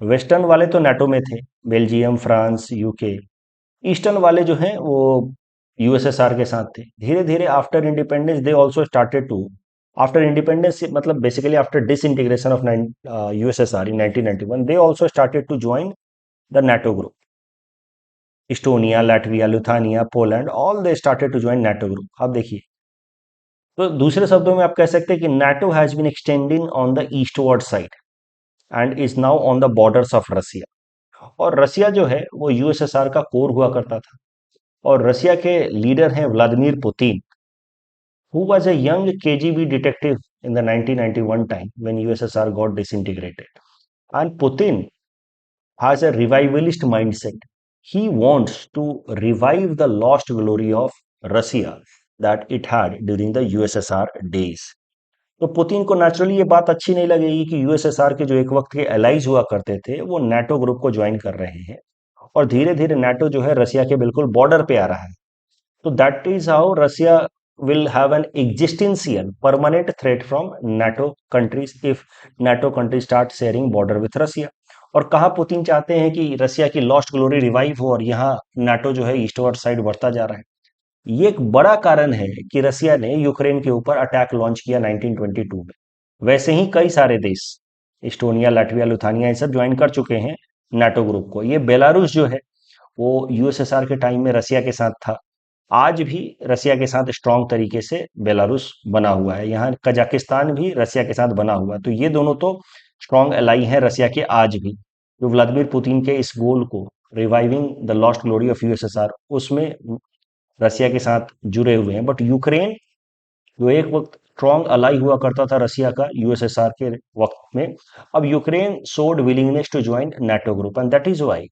वेस्टर्न वाले तो नाटो में थे, बेल्जियम, फ्रांस, यूके। ईस्टर्न वाले जो हैं वो यूएसएसआर के साथ थे। धीरे धीरे after independence they also started to, after independence मतलब basically after disintegration of USSR in 1991, they also started to join the NATO group. Estonia, Latvia, Lithuania, Poland, all they started to join NATO group. अब देखिए, तो दूसरे शब्दों में आप कह सकते हैं कि NATO has been extending on the eastward side and is now on the borders of Russia. और रसिया जो है वो यूएसएसआर का कोर हुआ करता था, और रसिया के लीडर हैं Vladimir Putin, who was a young KGB detective in the 1991 time when USSR got disintegrated. And Putin has a revivalist mindset. He wants to revive the lost glory of Russia that it had during the USSR days. तो Putin को naturally ये बात अच्छी नहीं लगेगी कि USSR के जो एक वक्त के एलाइज हुआ करते थे वो नाटो ग्रुप को ज्वाइन कर रहे हैं, और धीरे धीरे नाटो जो है रसिया के बिल्कुल बॉर्डर पे आ रहा है। तो that is how Russia will have an existential permanent threat from NATO countries if NATO countries start sharing border with Russia। और कहा पुतिन चाहते हैं कि रसिया की लॉस्ट ग्लोरी रिवाइव हो, और यहाँ नाटो जो है ईस्टवर्ड साइड बढ़ता जा रहा है। ये एक बड़ा कारण है कि रसिया ने यूक्रेन के ऊपर अटैक लॉन्च किया 1922 में। वैसे ही कई सारे देश, इस्टोनिया, लाटविया, लुथानिया, ये सब ज्वाइन कर चुके हैं नाटो ग्रुप को। ये बेलारूस जो है वो यूएसएसआर के टाइम में रसिया के साथ था, आज भी रसिया के साथ स्ट्रांग तरीके से बेलारूस बना हुआ है। यहाँ कजाकिस्तान भी रसिया के साथ बना हुआ है। तो ये दोनों तो स्ट्रांग एलाई हैं रसिया के आज भी, जो व्लादिमीर पुतिन के इस गोल को reviving the lost glory of USSR उसमें रसिया के साथ जुड़े हुए हैं। बट यूक्रेन जो एक वक्त स्ट्रांग अलाई हुआ करता था रसिया का यूएसएसआर के वक्त में, अब Ukraine showed willingness to join NATO group, and that is why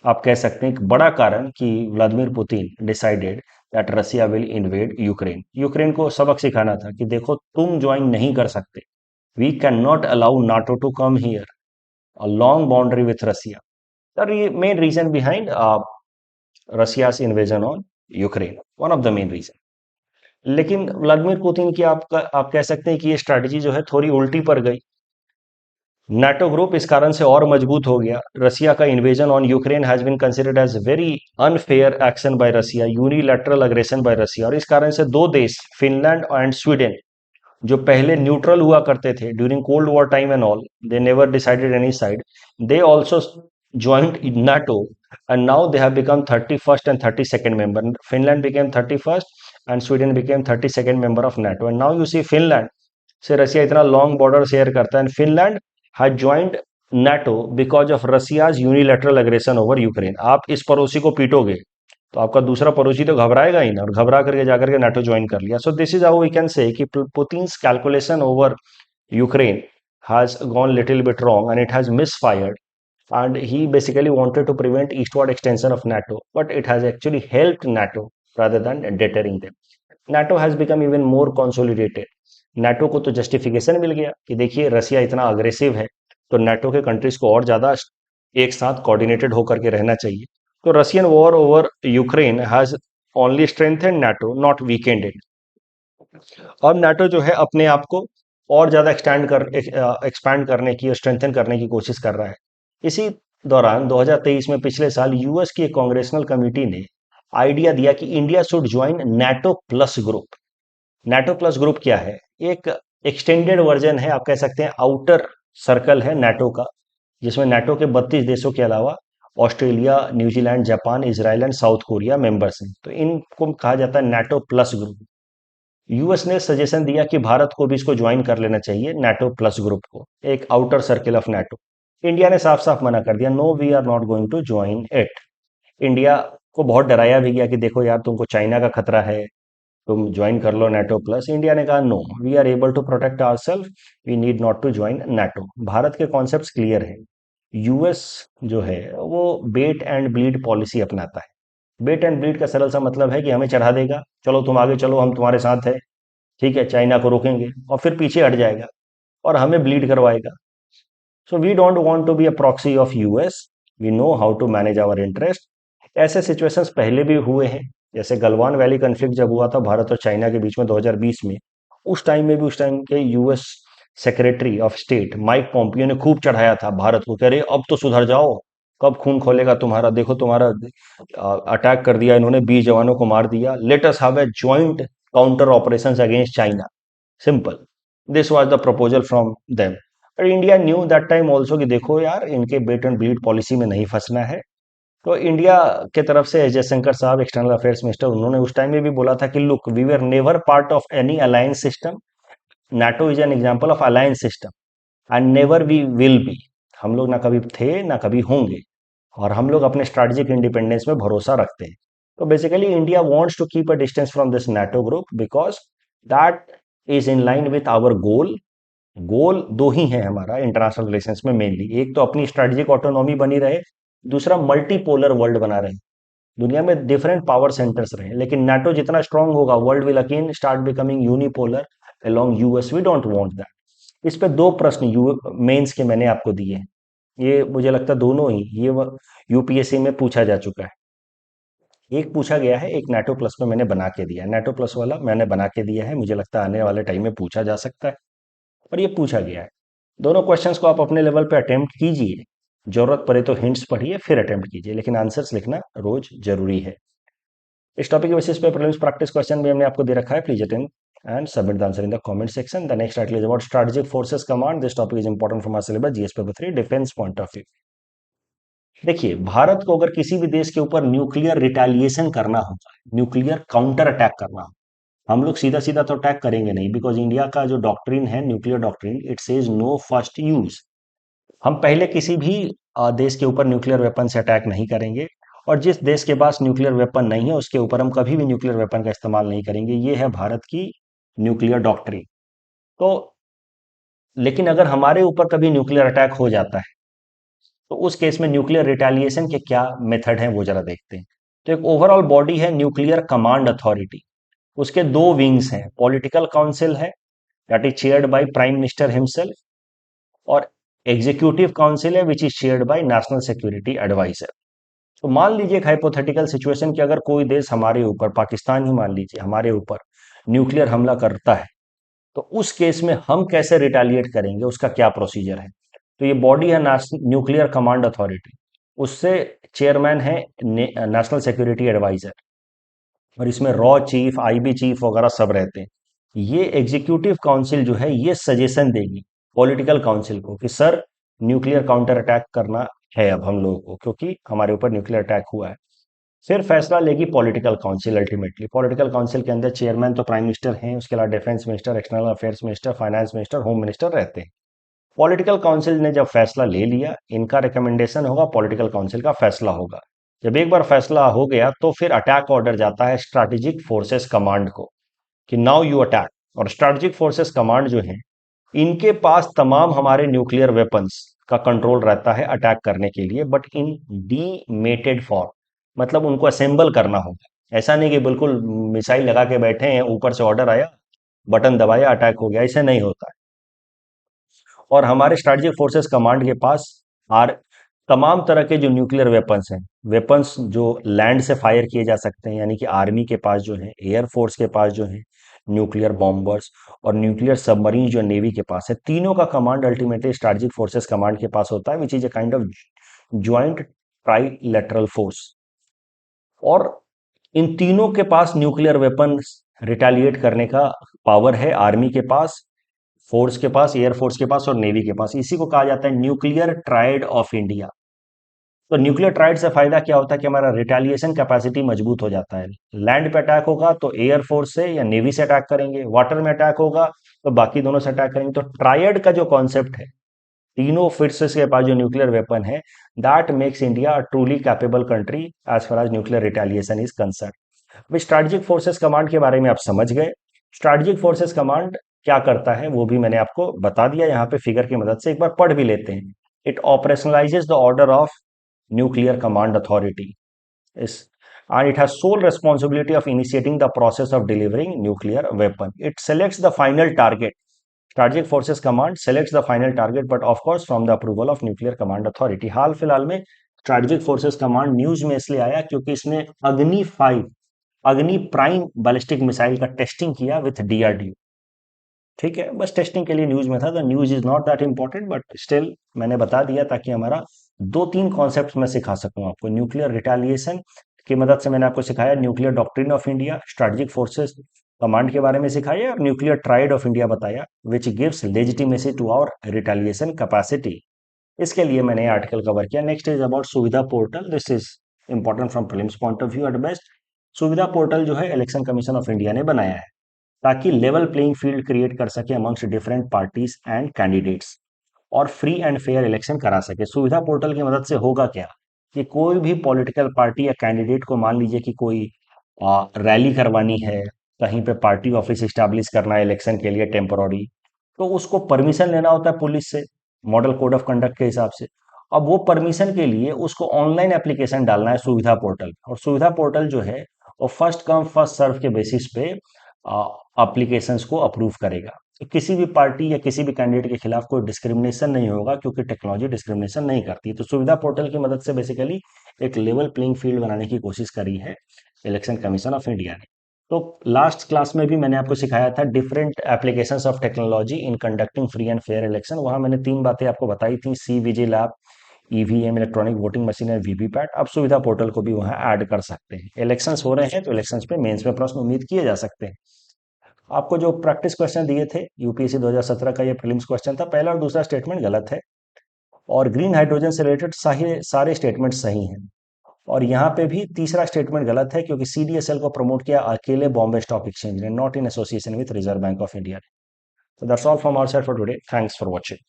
आप कह सकते हैं एक बड़ा कारण कि Vladimir Putin decided that Russia will invade Ukraine. Ukraine को सबक सिखाना था कि देखो तुम ज्वाइन नहीं कर सकते, we can not allow NATO to come here, a long boundary with Russia. Main reason behind Russia's invasion on Ukraine, one of the main reason. लेकिन व्लादिमीर पुतिन की आप कह सकते हैं कि ये स्ट्रैटेजी जो है थोड़ी उल्टी पड़ गई। नाटो ग्रुप इस कारण से और मजबूत हो गया। रसिया का invasion on Ukraine has been considered as very unfair action by Russia, unilateral aggression by Russia. और इस कारण से दो देश, फिनलैंड एंड स्वीडन, जो पहले न्यूट्रल हुआ करते थे during cold war time and all, they never decided any side, they also joined in NATO, and now they have become 31st and 32nd member. Finland became 31st and Sweden became 32nd member of NATO. And now you see Finland से रसिया इतना long border share करता है, and Finland has joined NATO because of Russia's unilateral aggression over Ukraine. आप इस पड़ोसी को पीटोगे तो आपका दूसरा पड़ोसी तो घबराएगा ही ना, और घबरा करके जाकर के नाटो ज्वाइन कर लिया। So this is how we can say कि Putin's calculation over Ukraine has gone little bit wrong and it has misfired, and he basically wanted to prevent eastward extension of NATO, but it has actually helped NATO rather than deterring them. NATO has become even more consolidated. NATO को तो justification मिल गया कि देखिए रसिया इतना aggressive है, तो NATO के countries को और ज्यादा एक साथ कोऑर्डिनेटेड होकर के रहना चाहिए। तो Russian war over Ukraine has only strengthened NATO, not weekend it. अब नाटो जो है अपने आप को और ज़्यादा एक्सपैंड करने की और स्ट्रेंथन करने की कोशिश कर रहा है। इसी दौरान 2023 में पिछले साल यूएस की एक कांग्रेशनल कमिटी ने आइडिया दिया कि India should join NATO plus group. NATO plus group क्या है? एक एक्सटेंडेड वर्जन है, आप कह सकते हैं आउटर सर्कल है नाटो का, जिसमें नाटो के 32 देशों के अलावा Australia, New Zealand, Japan, Israel and south Korea members हैं। तो इनको कहा जाता है नाटो प्लस ग्रुप। यूएस ने सजेशन दिया कि भारत को भी इसको ज्वाइन कर लेना चाहिए, नाटो प्लस ग्रुप को, एक outer circle of NATO. India ने साफ साफ मना कर दिया, no we are not going to join it. India को बहुत डराया भी गया कि देखो यार, तुमको चाइना का खतरा है, तुम ज्वाइन कर लो नाटो प्लस। इंडिया ने कहा no, we are able to protect ourselves, we need not to join NATO. Bharat के कॉन्सेप्ट्स क्लियर है। यूएस जो है वो बेट एंड ब्लीड पॉलिसी अपनाता है। बेट एंड ब्लीड का सरल सा मतलब है कि हमें चढ़ा देगा, चलो तुम आगे चलो, हम तुम्हारे साथ है, ठीक है, चाइना को रोकेंगे, और फिर पीछे हट जाएगा और हमें ब्लीड करवाएगा। So we don't want to be a proxy of US, we know how to manage our interest. ऐसे सिचुएशंस पहले भी हुए हैं, जैसे गलवान वैली कन्फ्लिक्ट जब हुआ था भारत और चाइना के बीच में 2020 में, उस टाइम में भी उस टाइम के US secretary of state Mike Pompeo ने खूब चढ़ाया था भारत को, कह रहे अब तो सुधर जाओ, कब खून खोलेगा तुम्हारा, देखो तुम्हारा अटैक कर दिया इन्होंने, 20 जवानों को मार दिया, let us have a joint counter operations against China, simple. This was the proposal from them. और India knew that time also कि देखो यार, इनके बेट एंड ब्लीड पॉलिसी में नहीं फंसना है। तो इंडिया के तरफ से अजय शंकर साहब, एक्सटर्नल अफेयर्स मिनिस्टर, उन्होंने उस टाइम में भी बोला था कि look, we were never part of any alliance system, NATO is an example of alliance system and never we will be. हम लोग ना कभी थे ना कभी होंगे, और हम लोग अपने स्ट्रेटेजिक इंडिपेंडेंस में भरोसा रखते हैं। तो basically India wants to keep a distance from this NATO group because that is in line with our goal. Goal दो ही है हमारा इंटरनेशनल रिलेशंस में मेनली, एक तो अपनी स्ट्रेटेजिक ऑटोनॉमी बनी रहे, दूसरा मल्टीपोलर वर्ल्ड बना रहे, दुनिया में डिफरेंट पावर सेंटर्स रहे। लेकिन नाटो जितना स्ट्रांग होगा, world will again start becoming unipolar along US, we don't want that. इस पे दो प्रश्न यू मेंस के मैंने आपको दिए हैं, ये मुझे लगता है दोनों ही ये यूपीएससी में पूछा जा चुका है। एक पूछा गया है, एक नाटो प्लस में मैंने बना के दिया है, नाटो प्लस वाला मैंने बना के दिया है, मुझे लगता है आने वाले टाइम में पूछा जा सकता है, और ये पूछा गया है। दोनों क्वेश्चंस को आप अपने लेवल पे अटेम्प्ट कीजिए, जरूरत पड़े तो हिंट्स पढ़िए फिर अटेम्प्ट कीजिए, लेकिन आंसर्स लिखना रोज जरूरी है। इस टॉपिक के बेसिस पे प्रीलिम्स प्रैक्टिस क्वेश्चन भी हमने आपको दे रखा है, please attend and submit the answer in the comment section. The next title is about strategic forces command. This topic is important from our syllabus GS paper 3 defence point of view. देखिए, भारत को अगर किसी भी देश के ऊपर nuclear retaliation करना होगा, न्यूक्लियर काउंटर अटैक करना हो, हम लोग सीधा सीधा तो अटैक करेंगे नहीं, बिकॉज इंडिया का जो डॉक्ट्रिन है, nuclear doctrine, it says no first use. हम पहले किसी भी देश के ऊपर न्यूक्लियर वेपन से अटैक नहीं करेंगे, और जिस देश के पास न्यूक्लियर वेपन नहीं है उसके ऊपर हम कभी भी न्यूक्लियर वेपन का इस्तेमाल नहीं करेंगे। ये है भारत की न्यूक्लियर डॉक्ट्रिन। तो लेकिन अगर हमारे ऊपर कभी न्यूक्लियर अटैक हो जाता है, तो उस केस में न्यूक्लियर रिटेलिएशन के क्या मेथड हैं वो जरा देखते हैं। तो एक ओवरऑल बॉडी है न्यूक्लियर कमांड अथॉरिटी, उसके दो विंग्स हैं, पॉलिटिकल काउंसिल है that is chaired by prime minister himself, और एग्जीक्यूटिव काउंसिल है which is chaired by national security adviser. तो मान लीजिए एक हाइपोथेटिकल सिचुएशन कि अगर कोई देश हमारे ऊपर, पाकिस्तान ही मान लीजिए, हमारे ऊपर न्यूक्लियर हमला करता है, तो उस केस में हम कैसे रिटेलिएट करेंगे, उसका क्या प्रोसीजर है। तो ये बॉडी है न्यूक्लियर कमांड अथॉरिटी, उससे चेयरमैन है नेशनल सिक्योरिटी एडवाइजर, और इसमें रॉ चीफ, आईबी चीफ वगैरह सब रहते हैं। ये एग्जीक्यूटिव काउंसिल जो है ये सजेशन देगी पॉलिटिकल काउंसिल को कि सर, न्यूक्लियर काउंटर अटैक करना है अब हम लोगों को, क्योंकि हमारे ऊपर न्यूक्लियर अटैक हुआ है। फिर फैसला लेगी political council. Ultimately political council के अंदर चेयरमैन तो प्राइम मिनिस्टर हैं, उसके अलावा defence minister, external affairs minister, finance minister, home minister रहते हैं। पॉलिटिकल काउंसिल ने जब फैसला ले लिया, इनका रिकमेंडेशन होगा, पॉलिटिकल काउंसिल का फैसला होगा। जब एक बार फैसला हो गया तो फिर अटैक ऑर्डर जाता है स्ट्रैटेजिक फोर्सेस कमांड को कि नाउ यू अटैक। और स्ट्रैटेजिक फोर्सेस कमांड जो है, इनके पास तमाम हमारे न्यूक्लियर वेपन्स का कंट्रोल रहता है अटैक करने के लिए, बट इन डीमेटेड फॉर्म, मतलब उनको असेंबल करना होगा। ऐसा नहीं कि बिल्कुल मिसाइल लगा के बैठे हैं, ऊपर से ऑर्डर आया, बटन दबाया, अटैक हो गया, ऐसे नहीं होता है। और हमारे स्ट्रेटेजिक फोर्सेस कमांड के पास आर तमाम तरह के जो न्यूक्लियर वेपन्स हैं, वेपन्स जो लैंड से फायर किए जा सकते हैं, यानी कि आर्मी के पास जो है, एयर फोर्स के पास जो है, न्यूक्लियर बॉम्बर्स और न्यूक्लियर सबमरीन जो नेवी के पास है, तीनों का command ultimately strategic forces command के पास होता है, which is a kind of joint trilateral force. और इन तीनों के पास न्यूक्लियर वेपन रिटेलिएट करने का पावर है, आर्मी के पास, फोर्स के पास, एयरफोर्स के पास और नेवी के पास। इसी को कहा जाता है न्यूक्लियर ट्राइड ऑफ इंडिया। तो न्यूक्लियर ट्राइड से फायदा क्या होता है कि हमारा रिटेलिएशन कैपेसिटी मजबूत हो जाता है। लैंड पे अटैक होगा तो एयरफोर्स से या नेवी से अटैक करेंगे, वाटर में अटैक होगा तो बाकी दोनों से अटैक करेंगे। तो ट्रायड का जो कॉन्सेप्ट है, तीनों फोर्सेस के पास जो न्यूक्लियर वेपन है, that makes India a truly capable country as far as nuclear retaliation is concern. Strategic forces command के बारे में आप समझ गए। स्ट्रेटेजिक फोर्सेस कमांड क्या करता है वो भी मैंने आपको बता दिया यहाँ पे फिगर की मदद से। एक बार पढ़ भी लेते हैं। It operationalises the order of nuclear command authority is, and it has sole responsibility of initiating the process of delivering nuclear weapon. It selects the final target. Strategic Forces Command selects the final target, but of course from the approval of nuclear command authority. हाल फिलहाल में strategic forces command news में इसलिए आया क्योंकि इसने अग्नि 5 अग्नि prime ballistic missile का टेस्टिंग किया विथ डीआरडीओ। ठीक है, बस टेस्टिंग के लिए न्यूज में था। The news is not that important, but still मैंने बता दिया ताकि हमारा 2-3 कॉन्सेप्ट मैं सिखा सकूं आपको। न्यूक्लियर रिटेलिएशन की मदद से मैंने आपको सिखाया nuclear doctrine of India, strategic forces command के बारे में सिखाया और न्यूक्लियर ट्राइड ऑफ इंडिया बताया, which gives legitimacy to our retaliation capacity. इसके लिए मैंने आर्टिकल कवर किया। Next is about Suvidha portal. This is important from prelims point of view at best. Suvidha portal जो है इलेक्शन कमीशन ऑफ इंडिया ने बनाया है ताकि लेवल प्लेइंग फील्ड क्रिएट कर सके amongst different parties and candidates और फ्री एंड फेयर इलेक्शन करा सके। सुविधा पोर्टल की मदद से होगा क्या कि कोई भी पॉलिटिकल पार्टी या कैंडिडेट को मान लीजिए कि कोई रैली करवानी है, कहीं पे पार्टी ऑफिस स्टैब्लिश करना है इलेक्शन के लिए टेम्पोररी, तो उसको परमिशन लेना होता है पुलिस से, मॉडल कोड ऑफ कंडक्ट के हिसाब से। अब वो परमिशन के लिए उसको ऑनलाइन एप्लीकेशन डालना है सुविधा पोर्टल, और सुविधा पोर्टल जो है वो फर्स्ट कम फर्स्ट सर्व के बेसिस पे एप्लीकेशंस को अप्रूव करेगा। तो किसी भी पार्टी या किसी भी कैंडिडेट के खिलाफ कोई डिस्क्रिमिनेशन नहीं होगा क्योंकि टेक्नोलॉजी डिस्क्रिमिनेशन नहीं करती। तो सुविधा पोर्टल की मदद से बेसिकली एक लेवल प्लेइंग फील्ड बनाने की कोशिश करी है इलेक्शन कमीशन ऑफ इंडिया ने। तो लास्ट क्लास में भी मैंने आपको सिखाया था different applications of technology in conducting free and fair election. वहां मैंने 3 बातें आपको बताई थी, C vigil app, EVM electronic voting machine और वीवीपैट। अब सुविधा पोर्टल को भी वहां ऐड कर सकते हैं। इलेक्शंस हो रहे हैं तो इलेक्शंस पे मेंस में प्रश्न उम्मीद किए जा सकते हैं। आपको जो प्रैक्टिस क्वेश्चन दिए थे यूपीएससी 2017 का, ये प्रीलिम्स क्वेश्चन था। पहला और दूसरा स्टेटमेंट गलत है और ग्रीन हाइड्रोजन से रिलेटेड सारे स्टेटमेंट सही हैं। और यहाँ पे भी तीसरा स्टेटमेंट गलत है क्योंकि सीडीएसएल को प्रमोट किया अकेले बॉम्बे स्टॉक एक्सचेंज ने, not in association with reserve bank of India. So that's all from our side for today. Thanks for watching.